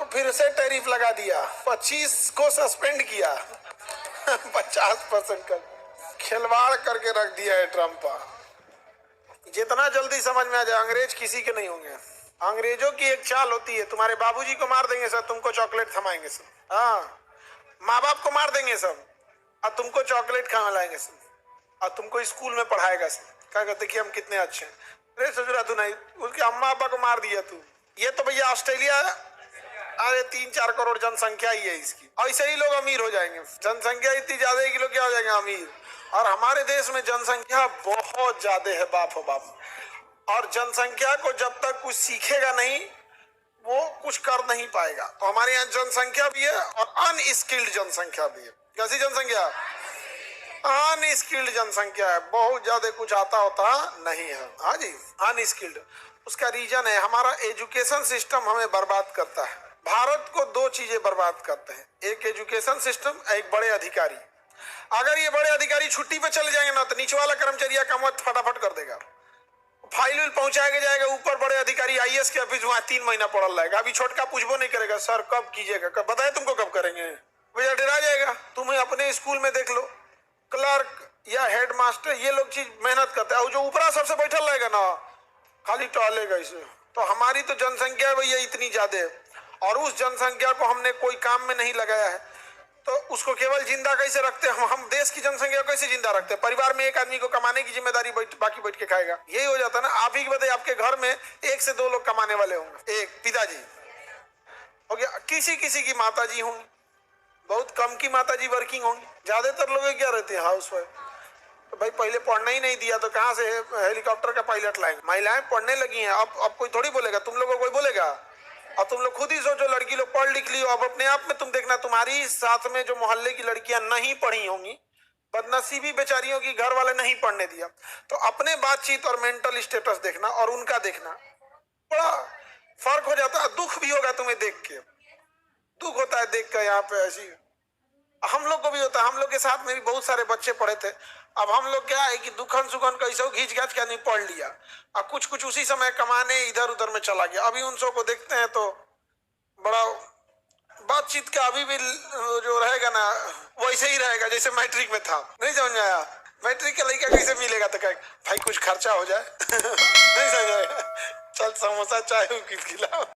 फिर से टैरिफ लगा दिया, 25 को सस्पेंड किया, 50% का खिलवाड़ करके रख दिया है ट्रम्प। जितना जल्दी समझ में आ जाए, अंग्रेज किसी के नहीं होंगे। अंग्रेजों की एक चाल होती है, तुम्हारे बाबूजी को मार देंगे सर, तुमको चॉकलेट थमाएंगे सर। हाँ, माँ बाप को मार देंगे सब और तुमको चॉकलेट खिलाएंगे सब, और तुमको स्कूल में पढ़ाएगा सब। क्या कहते, देखिए हम कितने अच्छे हैं। अरे सोच रहा तू नहीं, उसके अम्मा पापा को मार दिया तू। ये तो भैया ऑस्ट्रेलिया, अरे 3-4 करोड़ जनसंख्या ही है इसकी, और ऐसे ही लोग अमीर हो जाएंगे। जनसंख्या इतनी ज्यादा है कि लोग क्या हो जाएंगे, अमीर। और हमारे देश में जनसंख्या बहुत ज्यादा है, बाप हो बाप। और जनसंख्या को जब तक कुछ सीखेगा नहीं, वो कुछ कर नहीं पाएगा। तो हमारे यहाँ जनसंख्या भी है और अनस्किल्ड जनसंख्या भी है। कैसी जनसंख्या? अनस्किल्ड जनसंख्या है, बहुत ज्यादा कुछ आता होता नहीं है। हाँ जी, अनस्किल्ड। उसका रीजन है हमारा एजुकेशन सिस्टम हमें बर्बाद करता है। भारत को 2 चीजें बर्बाद करते हैं, एक एजुकेशन सिस्टम, एक बड़े अधिकारी। अगर ये बड़े अधिकारी छुट्टी पे चले जाएंगे ना, तो नीचे वाला कर्मचारी का मत फटाफट कर देगा, फाइल विल पहुंचाया जाएगा ऊपर। बड़े अधिकारी आईएएस के ऑफिस वहां 3 महीना पड़ल रहेगा। अभी छोटका पूछबो नहीं करेगा, सर कब कीजिएगा, कब बताए तुमको, कब करेंगे, भैया डरा जाएगा। तुम्हें अपने स्कूल में देख लो, क्लर्क या हेडमास्टर, ये लोग चीज मेहनत करते हैं, और जो ऊपरा सबसे बैठल रहेगा ना, खाली टहलेगा इसे। तो हमारी तो जनसंख्या भैया इतनी ज्यादा है, और उस जनसंख्या को हमने कोई काम में नहीं लगाया है, तो उसको केवल जिंदा कैसे रखते हैं हम देश की जनसंख्या कैसे जिंदा रखते हैं? परिवार में एक आदमी को कमाने की जिम्मेदारी, बाकी बैठ के खाएगा, यही हो जाता है ना। आप ही बताइए, आपके घर में 1 से 2 लोग कमाने वाले होंगे, एक पिताजी हो गया, किसी किसी की माताजी होंगी, बहुत कम की माताजी वर्किंग होंगी, ज्यादातर लोग क्या रहते हैं, हाउस वाइफ। तो भाई पहले पढ़ना ही नहीं दिया तो कहाँ से हेलीकॉप्टर का पायलट लाएंगे? महिलाएं पढ़ने लगी हैं, अब कोई थोड़ी बोलेगा, तुम लोगों को कोई बोलेगा? और तुम लोग खुद ही सोचो, लड़की लोग पढ़ लिख ली हो, अब अपने आप में तुम देखना, तुम्हारी साथ में जो मोहल्ले की लड़कियां नहीं पढ़ी होंगी, बदनसीबी बेचारियों की घर वाले नहीं पढ़ने दिया, तो अपने बातचीत और मेंटल स्टेटस देखना और उनका देखना, बड़ा फर्क हो जाता है। दुख भी होगा तुम्हें देख के, दुख होता है देख कर। यहाँ पे ऐसी हम लोग को भी होता है, हम लोग के साथ में भी बहुत सारे बच्चे पढ़े थे। अब हम लोग क्या है कि दुखन सुखन कैसे घींच घाच के नहीं पढ़ लिया, और कुछ कुछ उसी समय कमाने इधर उधर में चला गया। अभी उन सब को देखते हैं तो बड़ा बातचीत का अभी भी जो रहेगा ना, वैसे ही रहेगा जैसे मैट्रिक में था। नहीं समझ में आया? मैट्रिक का लड़का कैसे मिलेगा तो क्या भाई कुछ खर्चा हो जाए नहीं समझ आएगा, चल समोसा चाय खिलाओ।